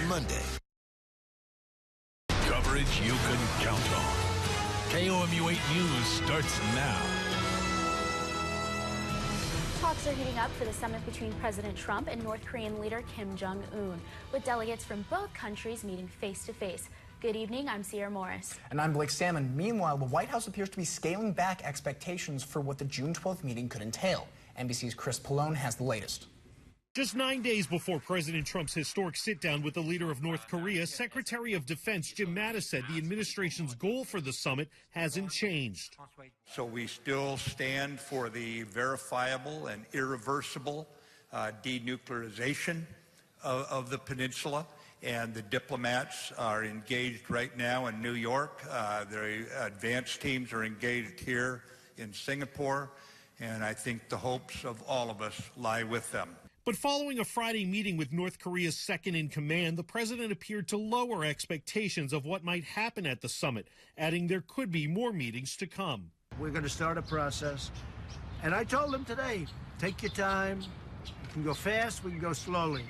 Monday. Coverage you can count on. KOMU 8 News starts now. Talks are heating up for the summit between President Trump and North Korean leader Kim Jong-un, with delegates from both countries meeting face-to-face. Good evening, I'm Sierra Morris. And I'm Blake Salmon. Meanwhile, the White House appears to be scaling back expectations for what the June 12th meeting could entail. NBC's Chris Pallone has the latest. Just 9 days before President Trump's historic sit-down with the leader of North Korea, Secretary of Defense Jim Mattis said the administration's goal for the summit hasn't changed. So we still stand for the verifiable and irreversible denuclearization of the peninsula, and the diplomats are engaged right now in New York. The advanced teams are engaged here in Singapore, and I think the hopes of all of us lie with them. But following a Friday meeting with North Korea's second-in-command, the president appeared to lower expectations of what might happen at the summit, adding there could be more meetings to come. We're going to start a process, and I told him today, take your time. We can go fast, we can go slowly.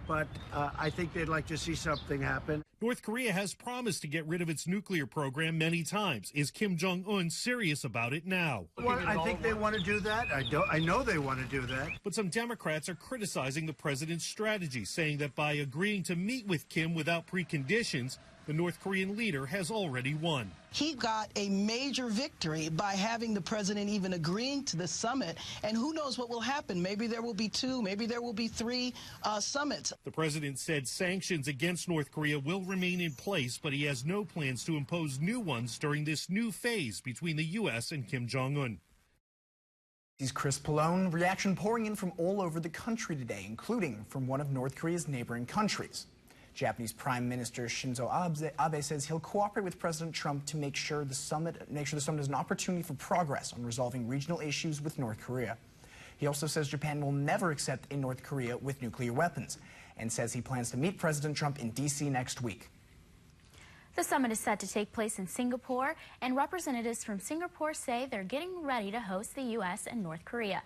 But I think they'd like to see something happen. North Korea has promised to get rid of its nuclear program many times. Is Kim Jong-un serious about it now? Well, I think they want to do that. I know they want to do that. But some Democrats are criticizing the president's strategy, saying that by agreeing to meet with Kim without preconditions, the North Korean leader has already won. He got a major victory by having the president even agreeing to the summit, and who knows what will happen. Maybe there will be 2, maybe there will be 3 summits. The president said sanctions against North Korea will remain in place, but he has no plans to impose new ones during this new phase between the U.S. and Kim Jong-un. He's Chris Pallone. Reaction pouring in from all over the country today, including from one of North Korea's neighboring countries. Japanese Prime Minister Shinzo Abe says he'll cooperate with President Trump to make sure the summit is an opportunity for progress on resolving regional issues with North Korea. He also says Japan will never accept a North Korea with nuclear weapons, and says he plans to meet President Trump in D.C. next week. The summit is set to take place in Singapore, and representatives from Singapore say they're getting ready to host the U.S. and North Korea.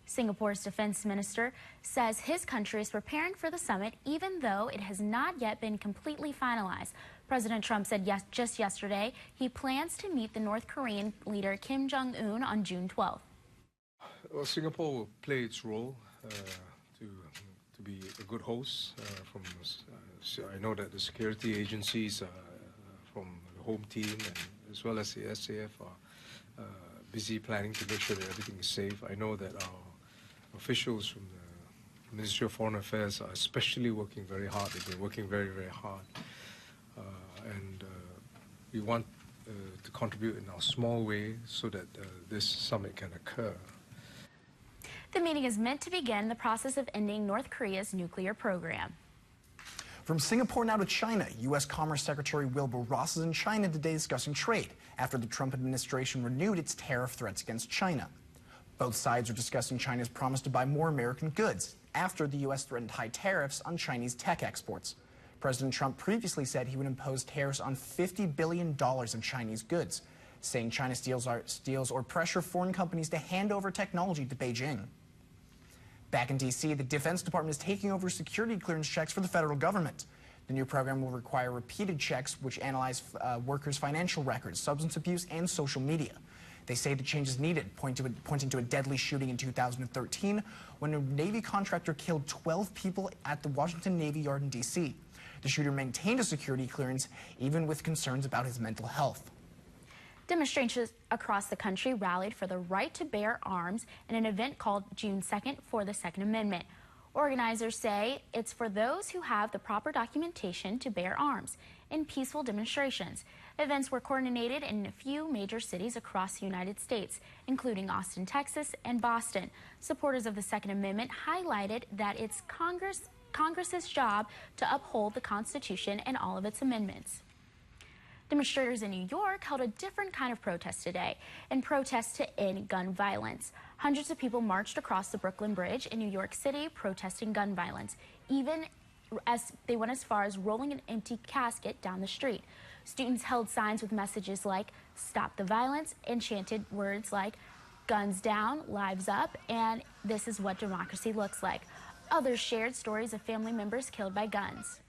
Singapore's defense minister says his country is preparing for the summit, even though it has not yet been completely finalized. President Trump said just yesterday he plans to meet the North Korean leader Kim Jong-un on June 12th. Well, Singapore will play its role to be a good host. I know that the security agencies from the home team and as well as the SAF are busy planning to make sure that everything is safe. I know that our officials from the Ministry of Foreign Affairs are especially working very hard. They've been working very, very hard. And we want to contribute in our small way so that this summit can occur. The meeting is meant to begin the process of ending North Korea's nuclear program. From Singapore now to China, U.S. Commerce Secretary Wilbur Ross is in China today discussing trade after the Trump administration renewed its tariff threats against China. Both sides are discussing China's promise to buy more American goods after the U.S. threatened high tariffs on Chinese tech exports. President Trump previously said he would impose tariffs on $50 billion of Chinese goods, saying China steals or pressure foreign companies to hand over technology to Beijing. Back in D.C., the Defense Department is taking over security clearance checks for the federal government. The new program will require repeated checks which analyze workers' financial records, substance abuse, and social media. They say the change is needed, pointing to a deadly shooting in 2013 when a Navy contractor killed 12 people at the Washington Navy Yard in D.C. The shooter maintained a security clearance even with concerns about his mental health. Demonstrations across the country rallied for the right to bear arms in an event called June 2nd for the Second Amendment. Organizers say it's for those who have the proper documentation to bear arms in peaceful demonstrations. Events were coordinated in a few major cities across the United States, including Austin, Texas, and Boston. Supporters of the Second Amendment highlighted that it's Congress's job to uphold the Constitution and all of its amendments. Demonstrators in New York held a different kind of protest today, in protest to end gun violence. Hundreds of people marched across the Brooklyn Bridge in New York City protesting gun violence, even as they went as far as rolling an empty casket down the street. Students held signs with messages like "Stop the Violence" and chanted words like "Guns down, lives up," and "This is what democracy looks like." Others shared stories of family members killed by guns.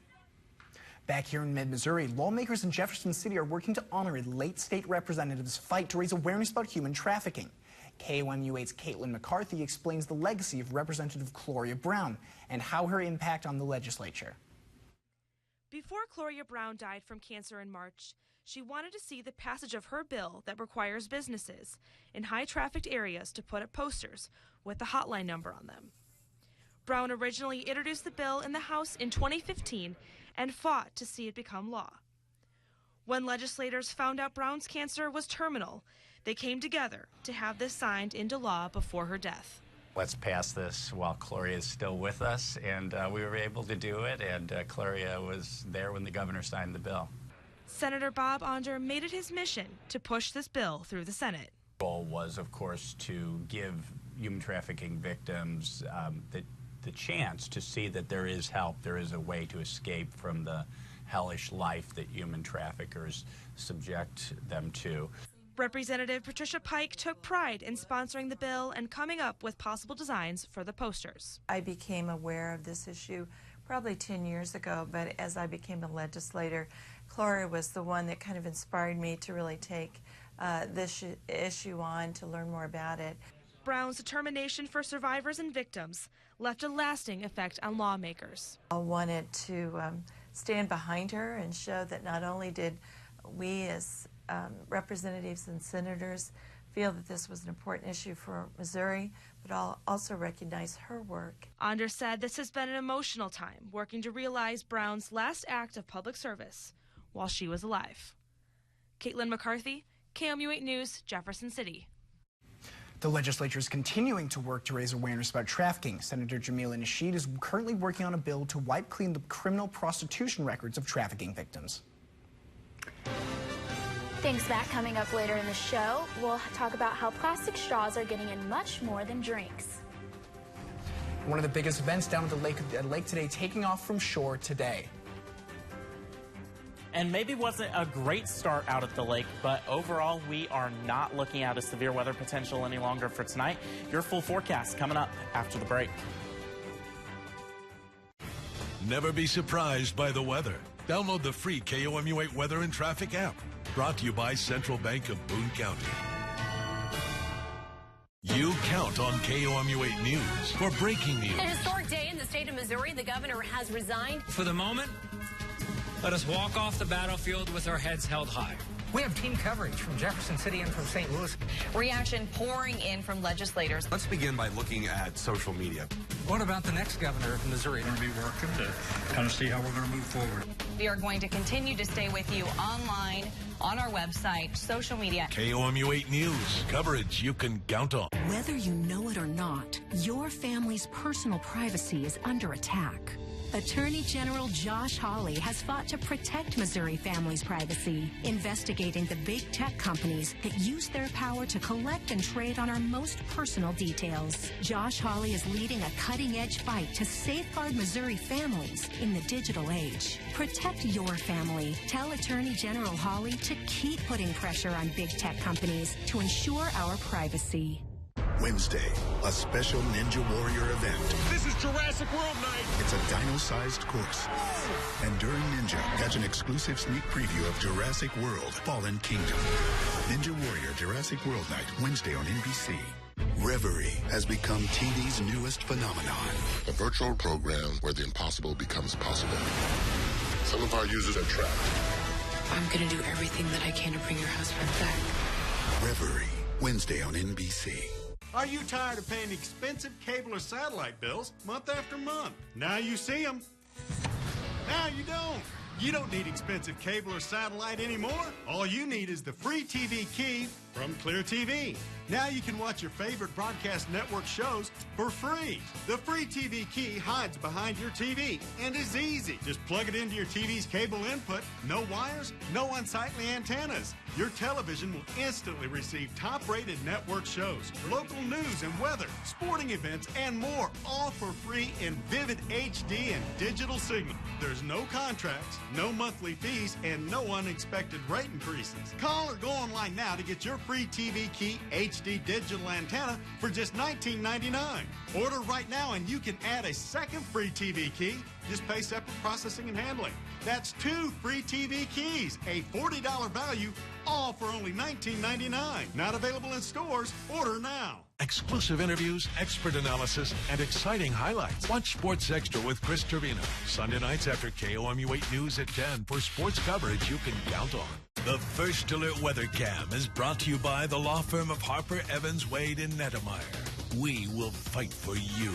Back here in mid-Missouri, lawmakers in Jefferson City are working to honor a late state representative's fight to raise awareness about human trafficking. KOMU8's Caitlin McCarthy explains the legacy of Representative Gloria Brown and how her impact on the legislature. Before Gloria Brown died from cancer in March, she wanted to see the passage of her bill that requires businesses in high-trafficked areas to put up posters with the hotline number on them. Brown originally introduced the bill in the House in 2015 and fought to see it become law. When legislators found out Brown's cancer was terminal, they came together to have this signed into law before her death. Let's pass this while Gloria is still with us, and we were able to do it, and Gloria was there when the governor signed the bill. Senator Bob Onder made it his mission to push this bill through the Senate. The goal was, of course, to give human trafficking victims the chance to see that there is help, there is a way to escape from the hellish life that human traffickers subject them to. Representative Patricia Pike took pride in sponsoring the bill and coming up with possible designs for the posters. I became aware of this issue probably 10 years ago, but as I became a legislator, Gloria was the one that kind of inspired me to really take this issue on, to learn more about it. Brown's determination for survivors and victims left a lasting effect on lawmakers. I wanted to stand behind her and show that not only did we as representatives and senators feel that this was an important issue for Missouri, but I'll also recognize her work. Onder said this has been an emotional time, working to realize Brown's last act of public service while she was alive. Caitlin McCarthy, KOMU8 News, Jefferson City. The legislature is continuing to work to raise awareness about trafficking. Senator Jamila Nasheed is currently working on a bill to wipe clean the criminal prostitution records of trafficking victims. Thanks, Matt. Coming up later in the show, we'll talk about how plastic straws are getting in much more than drinks. One of the biggest events down at the lake today, taking off from shore today. And maybe wasn't a great start out at the lake, but overall we are not looking at a severe weather potential any longer for tonight. Your full forecast coming up after the break. Never be surprised by the weather. Download the free KOMU8 Weather and Traffic app. Brought to you by Central Bank of Boone County. You count on KOMU8 News for breaking news. A historic day in the state of Missouri. The governor has resigned. For the moment, let us walk off the battlefield with our heads held high. We have team coverage from Jefferson City and from St. Louis. Reaction pouring in from legislators. Let's begin by looking at social media. What about the next governor of Missouri? We're going to be working to kind of see how we're going to move forward. We are going to continue to stay with you online, on our website, social media. KOMU8 News. Coverage you can count on. Whether you know it or not, your family's personal privacy is under attack. Attorney General Josh Hawley has fought to protect Missouri families' privacy, investigating the big tech companies that use their power to collect and trade on our most personal details. Josh Hawley is leading a cutting-edge fight to safeguard Missouri families in the digital age. Protect your family. Tell Attorney General Hawley to keep putting pressure on big tech companies to ensure our privacy. Wednesday, a special Ninja Warrior event. This is Jurassic World Night. It's a dino-sized course. And during Ninja, catch an exclusive sneak preview of Jurassic World Fallen Kingdom. Ninja Warrior Jurassic World Night, Wednesday on NBC. Reverie has become TV's newest phenomenon. A virtual program where the impossible becomes possible. Some of our users are trapped. I'm going to do everything that I can to bring your husband back. Reverie, Wednesday on NBC. Are you tired of paying expensive cable or satellite bills month after month? Now you see them. Now you don't. You don't need expensive cable or satellite anymore. All you need is the free TV key from Clear TV. Now you can watch your favorite broadcast network shows for free. The free TV key hides behind your TV and is easy. Just plug it into your TV's cable input. No wires, no unsightly antennas. Your television will instantly receive top-rated network shows, local news and weather, sporting events, and more, all for free in vivid HD and digital signal. There's no contracts, no monthly fees, and no unexpected rate increases. Call or go online now to get your free TV Key HD digital antenna for just $19.99. Order right now and you can add a second free TV key Just pay separate processing and handling. That's 2 free TV keys, a $40 value, all for only $19.99. Not available in stores. Order now. Exclusive interviews, expert analysis, and exciting highlights. Watch Sports Extra with Chris Trevino. Sunday nights after KOMU 8 News at 10 for sports coverage you can count on. The First Alert Weather Cam is brought to you by the law firm of Harper, Evans, Wade, and Nettemeyer. We will fight for you.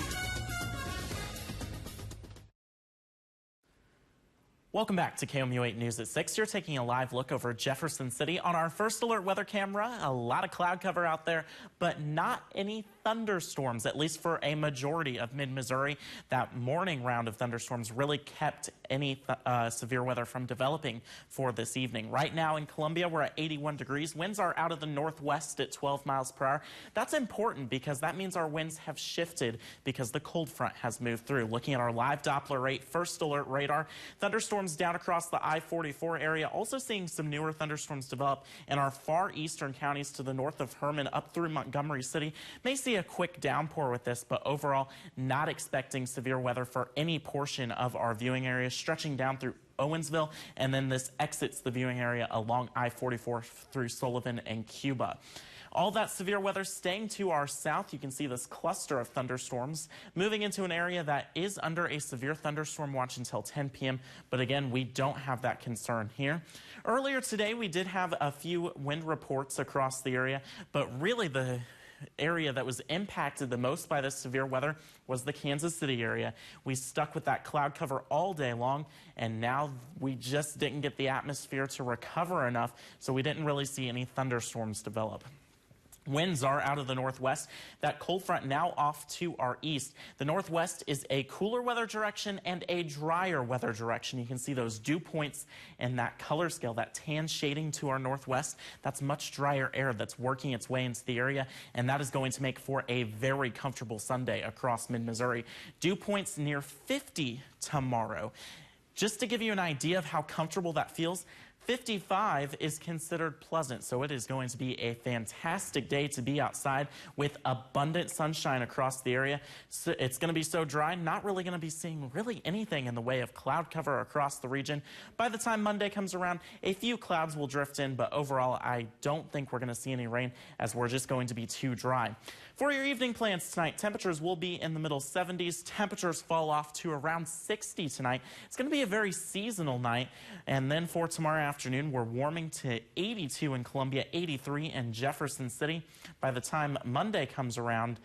Welcome back to KOMU 8 News at 6. You're taking a live look over Jefferson City on our First Alert weather camera. A lot of cloud cover out there, but not any thunderstorms, at least for a majority of mid-Missouri. That morning round of thunderstorms really kept any severe weather from developing for this evening. Right now in Columbia, we're at 81 degrees. Winds are out of the northwest at 12 miles per hour. That's important because that means our winds have shifted because the cold front has moved through. Looking at our live Doppler rate, First Alert radar, thunderstorms down across the I-44 area. Also seeing some newer thunderstorms develop in our far eastern counties to the north of Herman up through Montgomery City. May see a quick downpour with this, but overall not expecting severe weather for any portion of our viewing area, stretching down through Owensville, and then this exits the viewing area along I-44 through Sullivan and Cuba. All that severe weather staying to our south. You can see this cluster of thunderstorms moving into an area that is under a severe thunderstorm watch until 10 p.m. But again, we don't have that concern here. Earlier today, we did have a few wind reports across the area, but really the area that was impacted the most by this severe weather was the Kansas City area. We stuck with that cloud cover all day long, and now we just didn't get the atmosphere to recover enough, so we didn't really see any thunderstorms develop. Winds are out of the northwest. That cold front now off to our east. The northwest is a cooler weather direction and a drier weather direction. You can see those dew points and that color scale, that tan shading to our northwest. That's much drier air that's working its way into the area, and that is going to make for a very comfortable Sunday across mid-Missouri. Dew points near 50 tomorrow. Just to give you an idea of how comfortable that feels, 55 is considered pleasant, so it is going to be a fantastic day to be outside with abundant sunshine across the area. So it's going to be so dry, not really going to be seeing really anything in the way of cloud cover across the region. By the time Monday comes around, a few clouds will drift in, but overall, I don't think we're going to see any rain as we're just going to be too dry. For your evening plans tonight, temperatures will be in the middle 70s. Temperatures fall off to around 60 tonight. It's going to be a very seasonal night. And then for tomorrow afternoon, we're warming to 82 in Columbia, 83 in Jefferson City. By the time Monday comes around,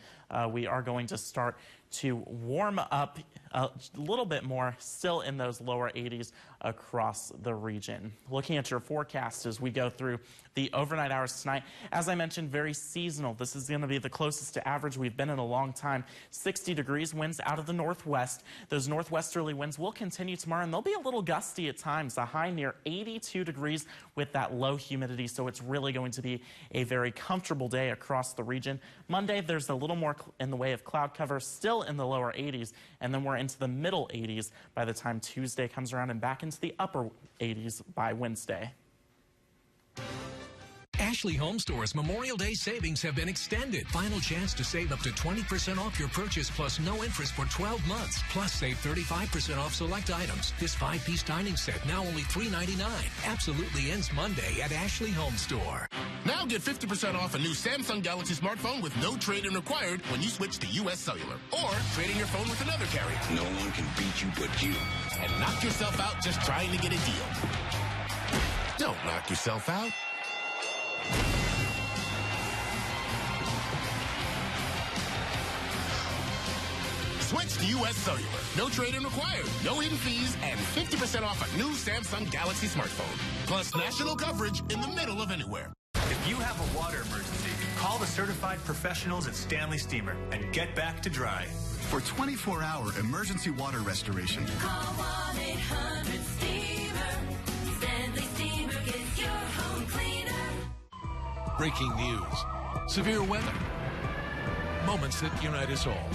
we are going to start to warm up a little bit more, still in those lower 80s across the region. Looking at your forecast as we go through the overnight hours tonight, as I mentioned, very seasonal. This is going to be the closest to average we've been in a long time. 60 degrees, winds out of the northwest. Those northwesterly winds will continue tomorrow, and they'll be a little gusty at times. A high near 82 degrees with that low humidity, so it's really going to be a very comfortable day across the region. Monday, there's a little more in the way of cloud cover, still in the lower 80s, and then we're into the middle 80s by the time Tuesday comes around and back into the upper 80s by Wednesday. Ashley Home Store's Memorial Day savings have been extended. Final chance to save up to 20% off your purchase plus no interest for 12 months. Plus save 35% off select items. This 5-piece dining set now only $3.99. Absolutely ends Monday at Ashley Home Store. Now get 50% off a new Samsung Galaxy smartphone with no trade-in required when you switch to U.S. Cellular. Or trade in your phone with another carrier. No one can beat you but you. And knock yourself out just trying to get a deal. Don't knock yourself out. Switch to U.S. Cellular. No trade-in required, no hidden fees, and 50% off a new Samsung Galaxy smartphone. Plus national coverage in the middle of anywhere. If you have a water emergency, call the certified professionals at Stanley Steamer and get back to dry. For 24-hour emergency water restoration, call 1-800-STEAMER. Stanley Steamer gets your home cleaner. Breaking news, severe weather, moments that unite us all.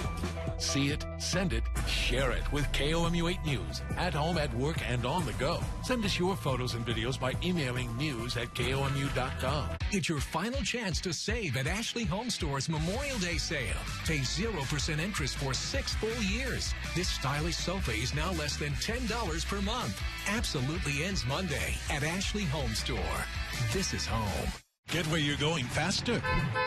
See it, send it, share Share it with KOMU8 News, at home, at work, and on the go. Send us your photos and videos by emailing news@komu.com. It's your final chance to save at Ashley Home Store's Memorial Day sale. Pay 0% interest for 6 full years. This stylish sofa is now less than $10 per month. Absolutely ends Monday at Ashley Home Store. This is home. Get where you're going faster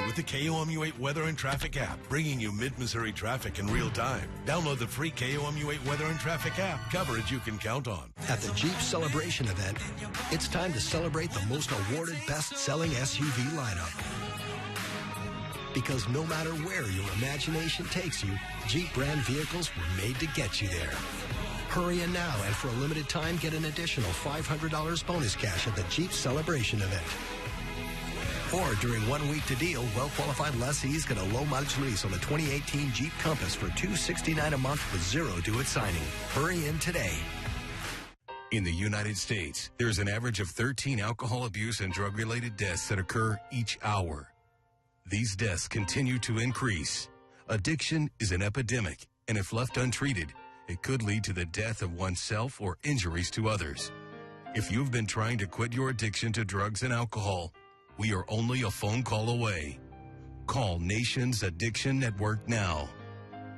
with the KOMU8 Weather and Traffic app, bringing you mid-Missouri traffic in real time. Download the free KOMU8 Weather and Traffic app. Coverage you can count on. At the Jeep Celebration event, it's time to celebrate the most awarded best-selling SUV lineup. Because no matter where your imagination takes you, Jeep brand vehicles were made to get you there. Hurry in now, and for a limited time, get an additional $500 bonus cash at the Jeep Celebration event. Or during 1 week to deal, well-qualified lessees get a low-mileage lease on the 2018 Jeep Compass for $269 a month with zero due at signing. Hurry in today. In the United States, there's an average of 13 alcohol abuse and drug-related deaths that occur each hour. These deaths continue to increase. Addiction is an epidemic, and if left untreated, it could lead to the death of oneself or injuries to others. If you've been trying to quit your addiction to drugs and alcohol, we are only a phone call away. Call Nation's Addiction Network now.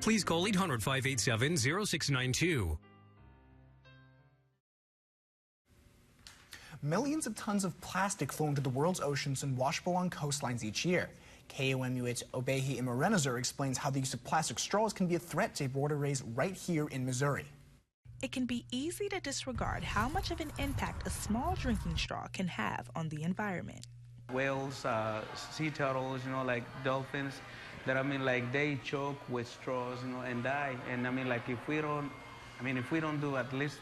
Please call 800-587-0692. Millions of tons of plastic flow into the world's oceans and wash along coastlines each year. KOMU8's Obehi Imarenazur explains how the use of plastic straws can be a threat to waterways right here in Missouri. It can be easy to disregard how much of an impact a small drinking straw can have on the environment. Whales, sea turtles, like dolphins, that they choke with straws, and die. And if we don't do at least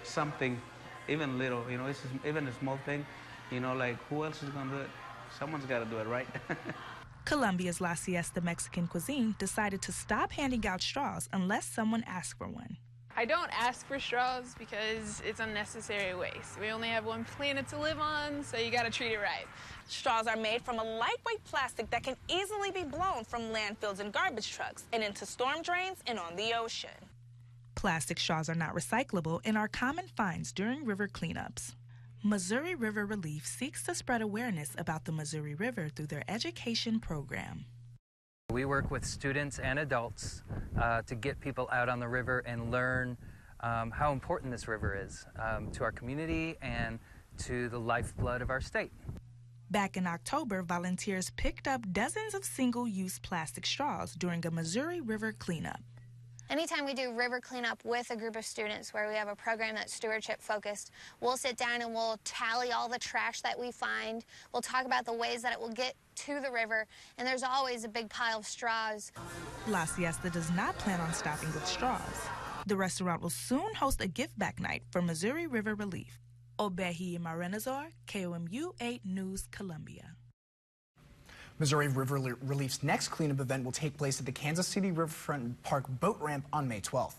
something, even little, it's just, even a small thing, who else is gonna do it? Someone's got to do it, right? Colombia's La Siesta Mexican cuisine decided to stop handing out straws unless someone asks for one. I don't ask for straws because it's unnecessary waste. We only have one planet to live on, so you gotta treat it right. Straws are made from a lightweight plastic that can easily be blown from landfills and garbage trucks and into storm drains and on the ocean. Plastic straws are not recyclable and are common finds during river cleanups. Missouri River Relief seeks to spread awareness about the Missouri River through their education program. We work with students and adults to get people out on the river and learn how important this river is to our community and to the lifeblood of our state. Back in October, volunteers picked up dozens of single-use plastic straws during a Missouri River cleanup. Anytime we do river cleanup with a group of students where we have a program that's stewardship focused, we'll sit down and we'll tally all the trash that we find. We'll talk about the ways that it will get to the river, and there's always a big pile of straws. La Siesta does not plan on stopping with straws. The restaurant will soon host a give-back night for Missouri River Relief. Obehi Imarenazur, KOMU8 News, Columbia. Missouri River Relief's next cleanup event will take place at the Kansas City Riverfront Park boat ramp on May 12th.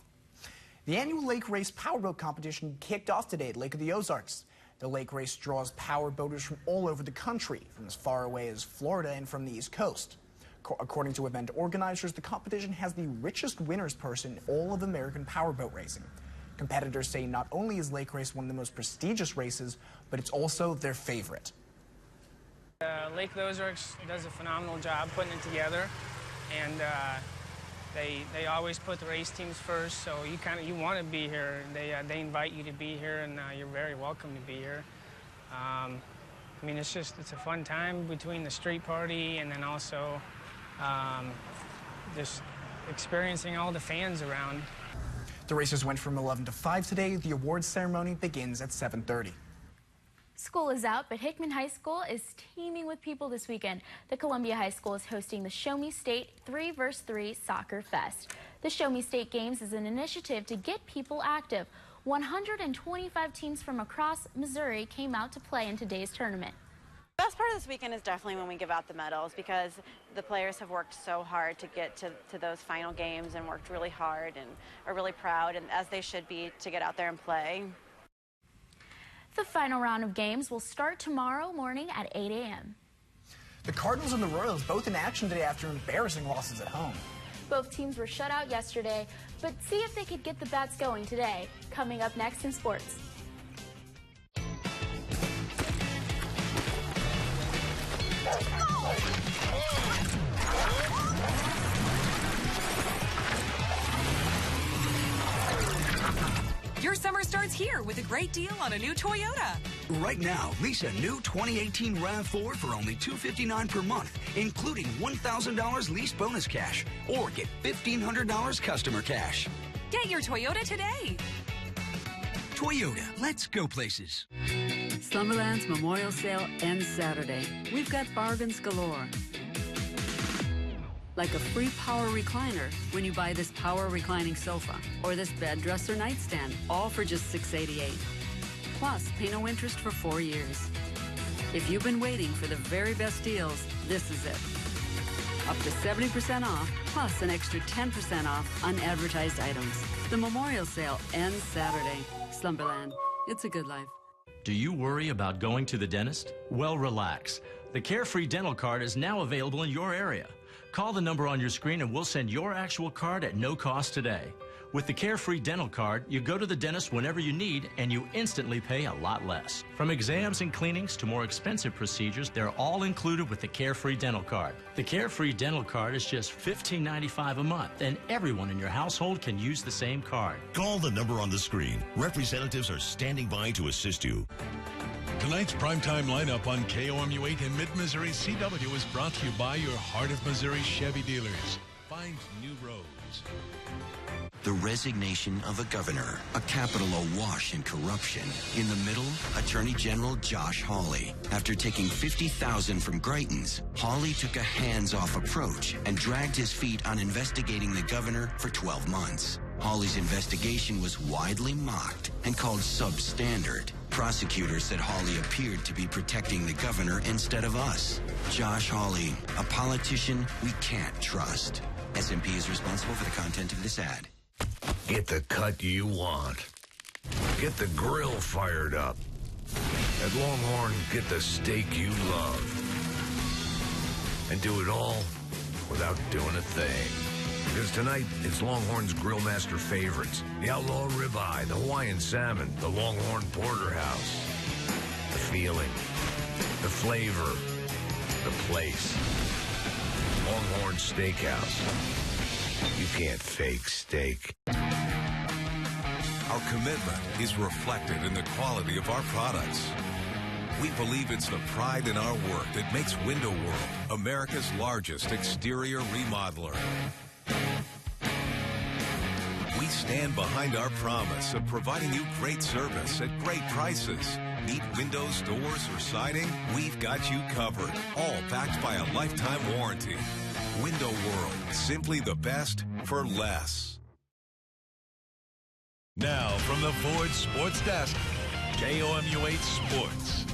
The annual lake race powerboat competition kicked off today at Lake of the Ozarks. The lake race draws power boaters from all over the country, from as far away as Florida and from the East Coast. According to event organizers, the competition has the richest winners purse in all of American powerboat racing. Competitors say not only is lake race one of the most prestigious races, but it's also their favorite. Lake of the Ozarks does a phenomenal job putting it together, and they always put the race teams first, so you want to be here. They invite you to be here, and you're very welcome to be here. It's a fun time between the street party and then also just experiencing all the fans around. The races went from 11 to 5 today. The awards ceremony begins at 7:30. School is out, but Hickman High School is teeming with people this weekend. The Columbia High School is hosting the Show Me State 3vs3 Soccer Fest. The Show Me State Games is an initiative to get people active. 125 teams from across Missouri came out to play in today's tournament. The best part of this weekend is definitely when we give out the medals, because the players have worked so hard to get to those final games and worked really hard and are really proud, and as they should be, to get out there and play. The final round of games will start tomorrow morning at 8 a.m. The Cardinals and the Royals both in action today after embarrassing losses at home. Both teams were shut out yesterday, but see if they could get the bats going today. Coming up next in sports. Your summer starts here with a great deal on a new Toyota. Right now, lease a new 2018 RAV4 for only $259 per month, including $1,000 lease bonus cash, or get $1,500 customer cash. Get your Toyota today. Toyota, let's go places. Slumberland's Memorial Sale ends Saturday. We've got bargains galore. Like a free power recliner when you buy this power reclining sofa or this bed dresser nightstand, all for just $688. Plus, pay no interest for 4 years. If you've been waiting for the very best deals, this is it. Up to 70% off, plus an extra 10% off unadvertised items. The Memorial Sale ends Saturday. Slumberland, it's a good life. Do you worry about going to the dentist? Well, relax. The Carefree Dental Card is now available in your area. Call the number on your screen and we'll send your actual card at no cost today. With the Carefree Dental Card, you go to the dentist whenever you need and you instantly pay a lot less. From exams and cleanings to more expensive procedures, they're all included with the Carefree Dental Card. The Carefree Dental Card is just $15.95 a month, and everyone in your household can use the same card. Call the number on the screen. Representatives are standing by to assist you. Tonight's primetime lineup on KOMU 8 in Mid-Missouri CW is brought to you by your Heart of Missouri Chevy dealers. Find new roads. The resignation of a governor, a capital awash in corruption. In the middle, Attorney General Josh Hawley. After taking $50,000 from Greitens, Hawley took a hands-off approach and dragged his feet on investigating the governor for 12 months. Hawley's investigation was widely mocked and called substandard. Prosecutors said Hawley appeared to be protecting the governor instead of us. Josh Hawley, a politician we can't trust. SMP is responsible for the content of this ad. Get the cut you want. Get the grill fired up. At Longhorn, get the steak you love. And do it all without doing a thing. Because tonight, it's Longhorn's Grill Master favorites. The Outlaw Ribeye, the Hawaiian Salmon, the Longhorn Porterhouse. The feeling, the flavor, the place. Longhorn Steakhouse. You can't fake steak. Our commitment is reflected in the quality of our products. We believe it's the pride in our work that makes Window World America's largest exterior remodeler. We stand behind our promise of providing you great service at great prices. Need windows, doors, or siding? We've got you covered. All backed by a lifetime warranty. Window World, simply the best for less. Now from the Ford Sports Desk, KOMU 8 Sports.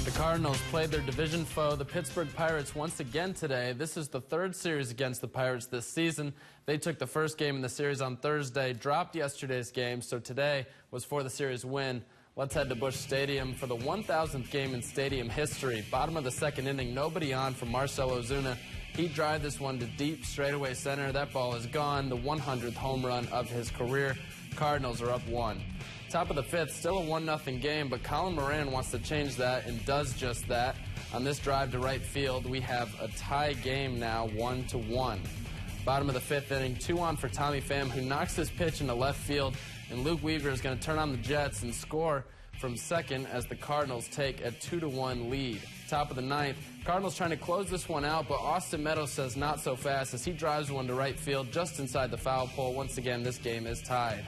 The Cardinals played their division foe, the Pittsburgh Pirates, once again today. This is the third series against the Pirates this season. They took the first game in the series on Thursday, dropped yesterday's game, so today was for the series win. Let's head to Busch Stadium for the 1,000th game in stadium history. Bottom of the second inning, nobody on for Marcell Ozuna. He drive this one to deep straightaway center. That ball is gone, the 100th home run of his career. Cardinals are up 1. Top of the fifth, still a 1-0 game, but Colin Moran wants to change that and does just that. On this drive to right field, we have a tie game now, 1-1. Bottom of the fifth inning, 2 on for Tommy Pham, who knocks his pitch into left field, and Luke Weaver is going to turn on the Jets and score from second as the Cardinals take a 2-1 lead. Top of the ninth, Cardinals trying to close this one out, but Austin Meadows says not so fast as he drives one to right field just inside the foul pole. Once again, this game is tied.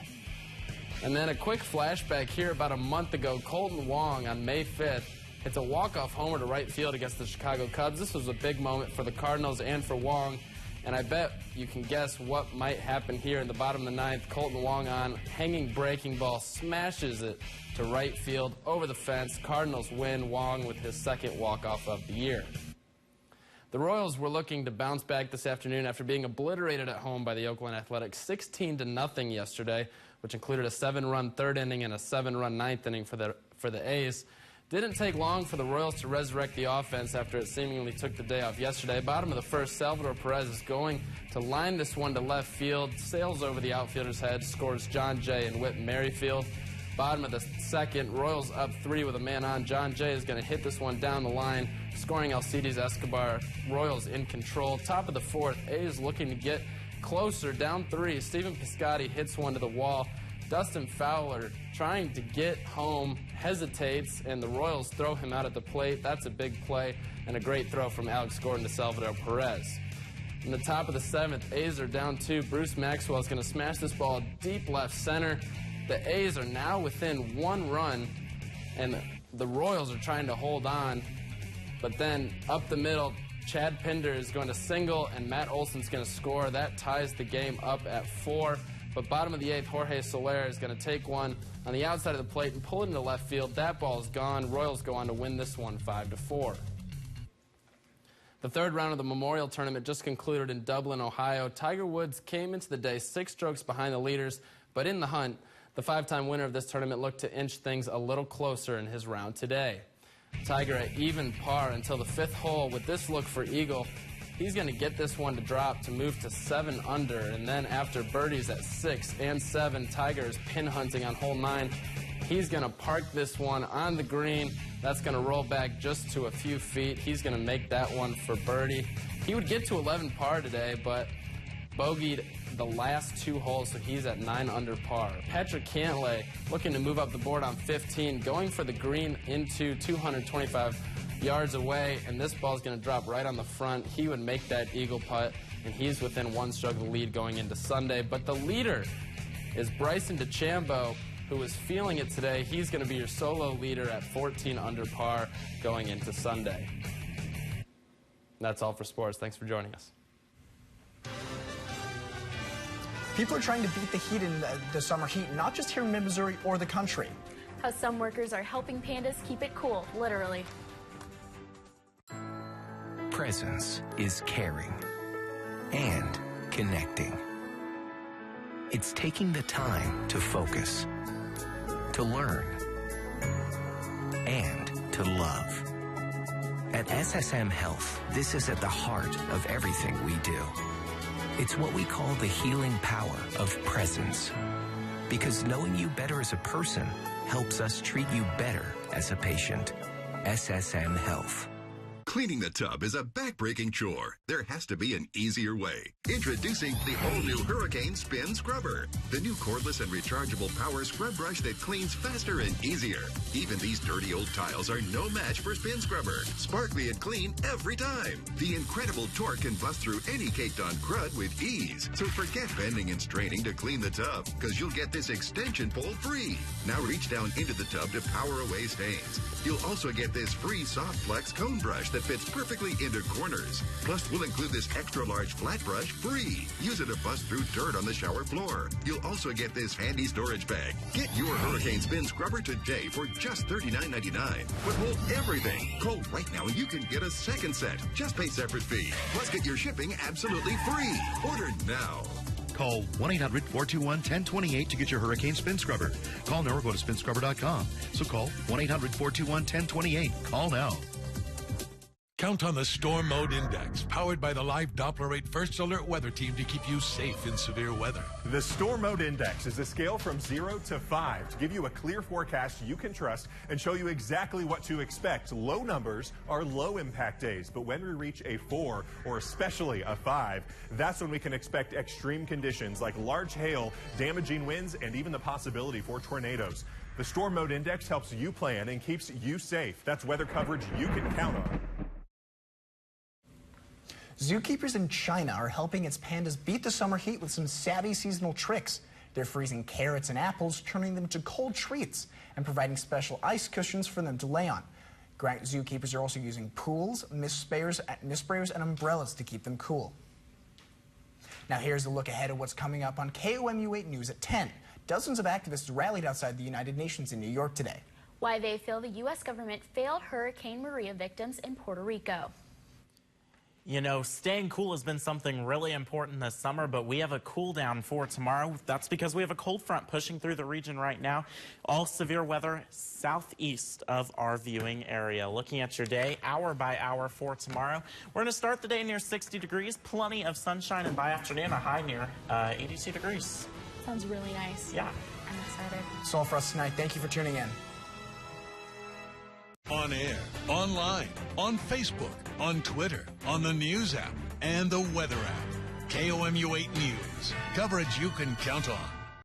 And then a quick flashback here. About a month ago, Colton Wong on May 5th hits a walk-off homer to right field against the Chicago Cubs. This was a big moment for the Cardinals and for Wong, and I bet you can guess what might happen here in the bottom of the ninth. Colton Wong on hanging breaking ball, smashes it to right field over the fence. Cardinals win, Wong with his second walk-off of the year. The Royals were looking to bounce back this afternoon after being obliterated at home by the Oakland Athletics 16-0 yesterday, which included a 7-run third inning and a 7-run ninth inning for the A's. Didn't take long for the Royals to resurrect the offense after it seemingly took the day off yesterday. Bottom of the first, Salvador Perez is going to line this one to left field, sails over the outfielder's head, scores John Jay and Whit Merrifield. Bottom of the second, Royals up 3 with a man on. John Jay is going to hit this one down the line, scoring Alcides Escobar. Royals in control. Top of the fourth, A's looking to get closer, down 3. Stephen Piscotty hits one to the wall. Dustin Fowler trying to get home, hesitates, and the Royals throw him out at the plate. That's a big play and a great throw from Alex Gordon to Salvador Perez. In the top of the 7th, A's are down 2. Bruce Maxwell is going to smash this ball deep left center. The A's are now within 1 run, and the Royals are trying to hold on. But then up the middle, Chad Pinder is going to single, and Matt Olson's going to score. That ties the game up at 4. But bottom of the 8th, Jorge Soler is going to take one on the outside of the plate and pull it into left field. That ball is gone. Royals go on to win this one 5-4. The third round of the Memorial Tournament just concluded in Dublin, Ohio. Tiger Woods came into the day 6 strokes behind the leaders, but in the hunt, the 5-time winner of this tournament looked to inch things a little closer in his round today. Tiger at even par until the 5th hole. With this look for eagle, he's going to get this one to drop to move to 7 under, and then after birdies at 6 and 7, Tiger is pin hunting on hole 9. He's going to park this one on the green. That's going to roll back just to a few feet. He's going to make that one for birdie. He would get to 11 par today, but bogeyed the last 2 holes, so he's at 9 under par. Patrick Cantlay looking to move up the board on 15, going for the green into 225 yards away, and this ball is going to drop right on the front. He would make that eagle putt, and he's within 1 stroke of the lead going into Sunday. But the leader is Bryson DeChambeau, who is feeling it today. He's going to be your solo leader at 14 under par going into Sunday. That's all for sports. Thanks for joining us. People are trying to beat the heat in the summer heat, not just here in mid-Missouri or the country. How some workers are helping pandas keep it cool, literally. Presence is caring and connecting. It's taking the time to focus, to learn, and to love. At SSM Health, this is at the heart of everything we do. It's what we call the healing power of presence. Because knowing you better as a person helps us treat you better as a patient. SSM Health. Cleaning the tub is a back-breaking chore. There has to be an easier way. Introducing the all-new Hurricane Spin Scrubber, the new cordless and rechargeable power scrub brush that cleans faster and easier. Even these dirty old tiles are no match for Spin Scrubber. Sparkly and clean every time. The incredible torque can bust through any caked-on crud with ease. So forget bending and straining to clean the tub, because you'll get this extension pole free. Now reach down into the tub to power away stains. You'll also get this free Soft Flex cone brush that fits perfectly into corners. Plus, we'll include this extra large flat brush free. Use it to bust through dirt on the shower floor. You'll also get this handy storage bag. Get your Hurricane Spin Scrubber today for just $39.99. But hold everything. Call right now and you can get a second set. Just pay separate fee. Plus, get your shipping absolutely free. Order now. Call 1-800-421-1028 to get your Hurricane Spin Scrubber. Call now or go to spinscrubber.com. So call 1-800-421-1028. Call now. Count on the Storm Mode Index, powered by the live Doppler rate First Alert Weather Team to keep you safe in severe weather. The Storm Mode Index is a scale from 0 to 5 to give you a clear forecast you can trust and show you exactly what to expect. Low numbers are low impact days, but when we reach a 4 or especially a 5, that's when we can expect extreme conditions like large hail, damaging winds, and even the possibility for tornadoes. The Storm Mode Index helps you plan and keeps you safe. That's weather coverage you can count on. Zookeepers in China are helping its pandas beat the summer heat with some savvy seasonal tricks. They're freezing carrots and apples, turning them into cold treats, and providing special ice cushions for them to lay on. Zookeepers are also using pools, mist sprayers, and umbrellas to keep them cool. Now here's a look ahead of what's coming up on KOMU 8 News at 10. Dozens of activists rallied outside the United Nations in New York today. Why they feel the U.S. government failed Hurricane Maria victims in Puerto Rico. You know, staying cool has been something really important this summer, but we have a cool down for tomorrow. That's because we have a cold front pushing through the region right now. All severe weather southeast of our viewing area. Looking at your day, hour by hour for tomorrow. We're going to start the day near 60 degrees, plenty of sunshine, and by afternoon, a high near 82 degrees. Sounds really nice. Yeah. I'm excited. That's all for us tonight. Thank you for tuning in. On air, online, on Facebook, on Twitter, on the news app, and the weather app. KOMU 8 News. Coverage you can count on.